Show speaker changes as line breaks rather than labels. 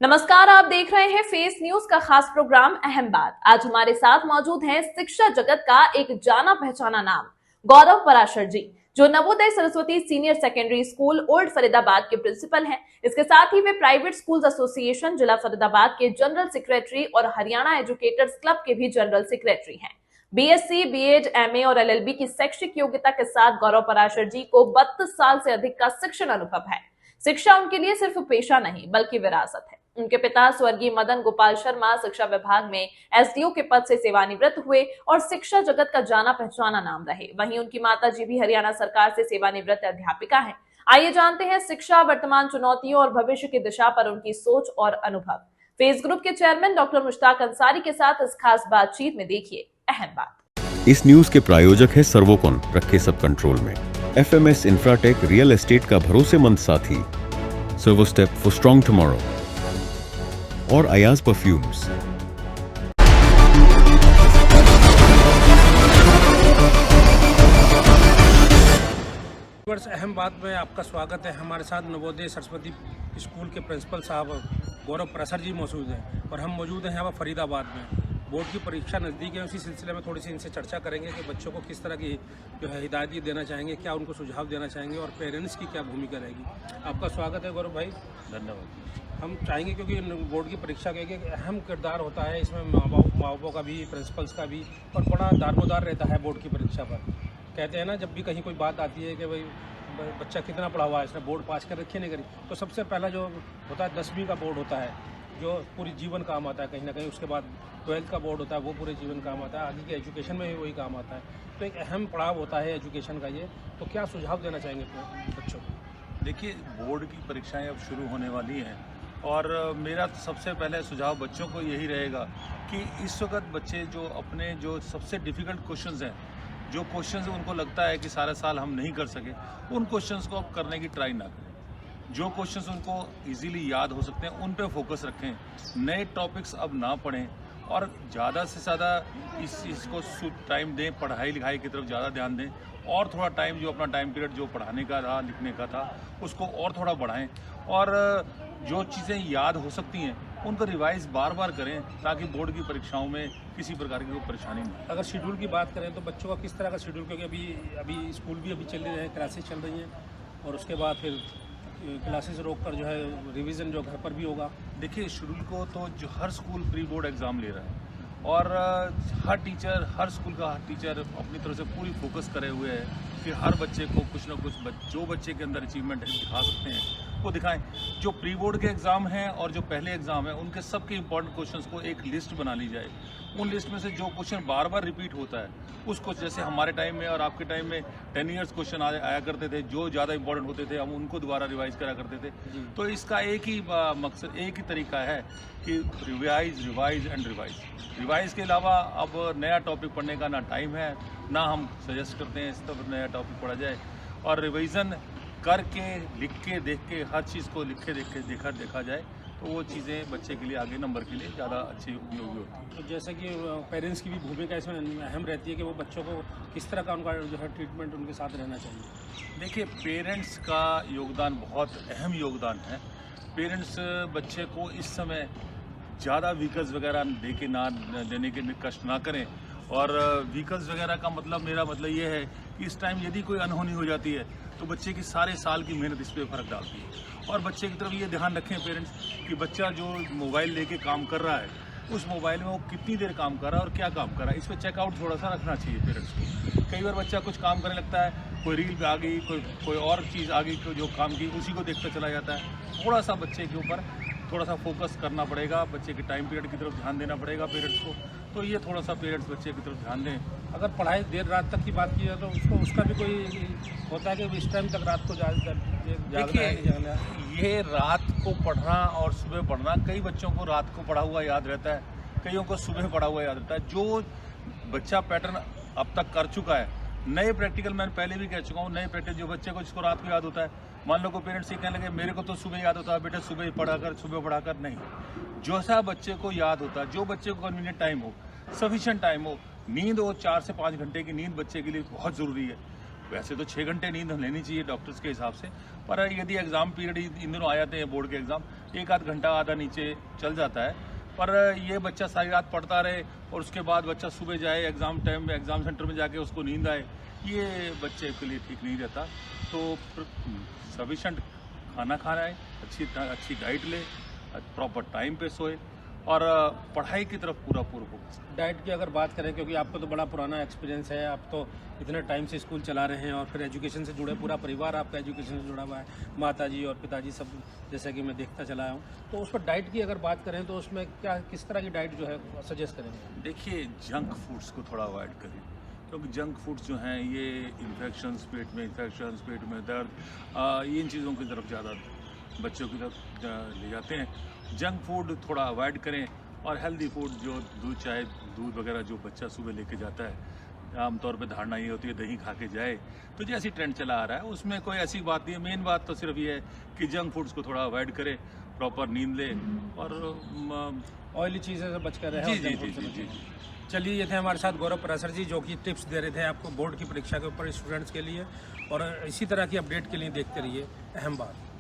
नमस्कार, आप देख रहे हैं फेस न्यूज का खास प्रोग्राम अहम बात। आज हमारे साथ मौजूद हैं शिक्षा जगत का एक जाना पहचाना नाम गौरव पराशर जी, जो Navodaya Saraswati senior secondary school old Faridabad के प्रिंसिपल हैं। इसके साथ ही वे प्राइवेट स्कूल्स एसोसिएशन जिला फरीदाबाद के जनरल सेक्रेटरी और हरियाणा एजुकेटर्स क्लब के भी जनरल सेक्रेटरी हैं। बीएससी, बीएड, एमए और एलएलबी की शैक्षिक योग्यता के साथ गौरव पराशर जी को 32 साल से अधिक का शिक्षण अनुभव है। शिक्षा उनके लिए सिर्फ पेशा नहीं बल्कि विरासत है। उनके पिता स्वर्गीय मदन गोपाल शर्मा शिक्षा विभाग में एसडीओ के पद से सेवानिवृत्त हुए और शिक्षा जगत का जाना पहचाना नाम रहे। वहीं उनकी माताजी भी हरियाणा सरकार से सेवानिवृत्त अध्यापिका हैं। आइए जानते हैं शिक्षा, वर्तमान चुनौतियों और भविष्य की दिशा पर उनकी सोच और अनुभव। फेस ग्रुप के चेयरमैन डॉक्टर मुश्ताक अंसारी के साथ इस खास बातचीत में देखिए अहम बात।
इस न्यूज के प्रायोजक है सर्वोकॉन, रखे सब कंट्रोल में। FMS इंफ्राटेक रियल एस्टेट का भरोसेमंद साथी, servo step for strong tomorrow और अयाज परफ्यूम्स।
अहम बात में आपका स्वागत है। हमारे साथ नवोदय सरस्वती स्कूल के प्रिंसिपल साहब गौरव पराशर जी मौजूद हैं और हम मौजूद हैं यहाँ पर फरीदाबाद में। बोर्ड की परीक्षा नज़दीक है, उसी सिलसिले में थोड़ी सी इनसे चर्चा करेंगे कि बच्चों को किस तरह की जो है हिदायत देना चाहेंगे, क्या उनको सुझाव देना चाहेंगे और पेरेंट्स की क्या भूमिका रहेगी। आपका स्वागत है गौरव भाई।
धन्यवाद।
हम चाहेंगे क्योंकि बोर्ड की परीक्षा का एक अहम किरदार होता है इसमें, माँ बापों का भी, प्रिंसिपल्स का भी, और बड़ा दारोमदार रहता है बोर्ड की परीक्षा पर। कहते हैं ना, जब भी कहीं कोई बात आती है कि भाई बच्चा कितना पढ़ा हुआ है, इसने बोर्ड पास कर रखी है नहीं करी, तो सबसे पहला जो होता है 10वीं का बोर्ड होता है जो पूरी जीवन काम आता है कहीं ना कहीं। उसके बाद 12th का बोर्ड होता है, वो पूरे जीवन काम आता है। आगे के एजुकेशन में भी वही काम आता है। तो एक अहम पड़ाव होता है एजुकेशन का ये। तो क्या सुझाव देना चाहेंगे अपने बच्चों को?
देखिए, बोर्ड की परीक्षाएं अब शुरू होने वाली हैं और मेरा सबसे पहले सुझाव बच्चों को यही रहेगा कि इस वक्त बच्चे जो अपने जो सबसे डिफ़िकल्ट क्वेश्चंस हैं, जो क्वेश्चंस उनको लगता है कि सारे साल हम नहीं कर सके, उन क्वेश्चंस को अब करने की ट्राई ना करें। जो क्वेश्चंस उनको इजीली याद हो सकते हैं उन पे फोकस रखें। नए टॉपिक्स अब ना पढ़ें और ज़्यादा से ज़्यादा इसको टाइम दें, पढ़ाई लिखाई की तरफ ज़्यादा ध्यान दें और थोड़ा टाइम, जो अपना टाइम पीरियड जो पढ़ाने का था, लिखने का था, उसको और थोड़ा बढ़ाएं और जो चीज़ें याद हो सकती हैं उनको रिवाइज बार बार करें ताकि बोर्ड की परीक्षाओं में किसी प्रकार की कोई परेशानी नहीं।
अगर शेड्यूल की बात करें तो बच्चों का किस तरह का शेड्यूल, क्योंकि अभी स्कूल भी अभी चल रहे हैं, क्लासेस चल रही हैं और उसके बाद फिर क्लासेस रोककर जो है रिवीजन जो घर पर भी होगा।
देखिए, शेड्यूल को तो जो हर स्कूल प्री बोर्ड एग्ज़ाम ले रहा है और हर टीचर, हर स्कूल का हर टीचर अपनी तरफ से पूरी फोकस करे हुए है कि हर बच्चे को कुछ ना कुछ जो बच्चे के अंदर अचीवमेंट है दिखा सकते हैं वो दिखाएं। जो प्री बोर्ड के एग्ज़ाम हैं और जो पहले एग्ज़ाम है उनके सबके इंपॉर्टेंट क्वेश्चंस को एक लिस्ट बना ली जाए। उन लिस्ट में से जो क्वेश्चन बार बार रिपीट होता है उसको, जैसे हमारे टाइम में और आपके टाइम में 10 ईयर्स क्वेश्चन आया करते थे, जो ज़्यादा इंपॉर्टेंट होते थे हम उनको दोबारा रिवाइज करा करते थे। तो इसका एक ही मकसद, एक ही तरीका है कि revise revise and revise. Revise के अलावा अब नया टॉपिक पढ़ने का ना टाइम है, ना हम सजेस्ट करते हैं इस तरह नया टॉपिक पढ़ा जाए। और रिवीजन करके, लिख के, देख के, हर चीज़ को लिख के, देख के देखा जाए तो वो चीज़ें बच्चे के लिए, आगे नंबर के लिए ज़्यादा अच्छी उपयोगी होती है।
तो जैसे कि पेरेंट्स की भी भूमिका इसमें अहम रहती है कि वो बच्चों को किस तरह का उनका जो है ट्रीटमेंट उनके साथ रहना चाहिए।
देखिए, पेरेंट्स का योगदान बहुत अहम योगदान है। पेरेंट्स बच्चे को इस समय ज़्यादा व्हीकल्स वगैरह देने के कष्ट ना करें। और व्हीकल्स वगैरह का मतलब, मेरा मतलब ये है कि इस टाइम यदि कोई अनहोनी हो जाती है तो बच्चे की सारे साल की मेहनत इस पर फ़र्क डालती है। और बच्चे की तरफ ये ध्यान रखें पेरेंट्स कि बच्चा जो मोबाइल लेके काम कर रहा है, उस मोबाइल में वो कितनी देर काम कर रहा है और क्या काम कर रहा है, इस पर चेकआउट थोड़ा सा रखना चाहिए पेरेंट्स को। कई बार बच्चा कुछ काम करने लगता है, कोई रील पे आ गई, कोई और चीज़ आ गई जो काम की, उसी को देखता चला जाता है। थोड़ा सा बच्चे के ऊपर थोड़ा सा फोकस करना पड़ेगा, बच्चे के टाइम पीरियड की तरफ ध्यान देना पड़ेगा पेरेंट्स को। तो ये थोड़ा सा पेरेंट्स बच्चे की तरफ ध्यान दें।
अगर पढ़ाई देर रात तक की बात की जाए तो उसका भी कोई होता है कि इस टाइम तक रात को जागना है।
ये रात को पढ़ना और सुबह पढ़ना, कई बच्चों को रात को पढ़ा हुआ याद रहता है, कईयों को सुबह पढ़ा हुआ याद रहता है। जो बच्चा पैटर्न अब तक कर चुका है, नए प्रैक्टिकल, मैंने पहले भी कह चुका हूँ, नए प्रैक्टिकल जो बच्चे को जिसको रात को याद होता है, मान लो को पेरेंट्स ये कहने लगे मेरे को तो सुबह याद होता है, बेटा सुबह पढ़ा कर, सुबह पढ़ा कर। नहीं, जो सा बच्चे को याद होता है, जो बच्चे को कन्वीनियंट टाइम हो, सफिशिएंट टाइम हो, नींद हो, 4 से 5 घंटे की नींद बच्चे के लिए बहुत ज़रूरी है। वैसे तो 6 घंटे नींद लेनी चाहिए डॉक्टर्स के हिसाब से, पर यदि एग्ज़ाम पीरियड इन दिनों आ जाते हैं बोर्ड के एग्ज़ाम, एक आध घंटा आधा नीचे चल जाता है। पर ये बच्चा सारी रात पढ़ता रहे और उसके बाद बच्चा सुबह जाए एग्ज़ाम टाइम में एग्ज़ाम सेंटर में जाके उसको नींद आए, ये बच्चे के लिए ठीक नहीं रहता। तो सफिशेंट खाना खाना है, अच्छी डाइट ले, प्रॉपर टाइम पे सोए और पढ़ाई की तरफ पूरा फोकस।
डाइट की अगर बात करें, क्योंकि आपको तो बड़ा पुराना एक्सपीरियंस है, आप तो इतने टाइम से स्कूल चला रहे हैं और फिर एजुकेशन से जुड़े, पूरा परिवार आपका एजुकेशन से जुड़ा हुआ है, माताजी और पिताजी सब, जैसे कि मैं देखता चला हूँ। तो उस पर डाइट की अगर बात करें तो उसमें क्या, किस तरह की डाइट जो है सजेस्ट करेंगे?
देखिए, जंक फूड्स को थोड़ा अवॉइड करें, क्योंकि जंक फूड्स जो हैं ये इन्फेक्शंस, पेट में दर्द, इन चीज़ों की तरफ ज़्यादा बच्चों की तरफ ले जाते हैं। जंक फूड थोड़ा अवॉइड करें और हेल्दी फूड जो दूध वगैरह जो बच्चा सुबह लेके जाता है, आमतौर पे धारणा ये होती है दही खा के जाए, तो जैसी ट्रेंड चला आ रहा है उसमें कोई ऐसी बात नहीं है। मेन बात तो सिर्फ ये है कि जंक फूड्स को थोड़ा अवॉइड करें, प्रॉपर नींद ले और
ऑयली चीज़ें से बच कर रहे हैं।
जी।
चलिए, ये थे हमारे साथ गौरव पराशर जी, जो कि टिप्स दे रहे थे आपको बोर्ड की परीक्षा के ऊपर स्टूडेंट्स के लिए, और इसी तरह की अपडेट के लिए देखते रहिए अहम बात।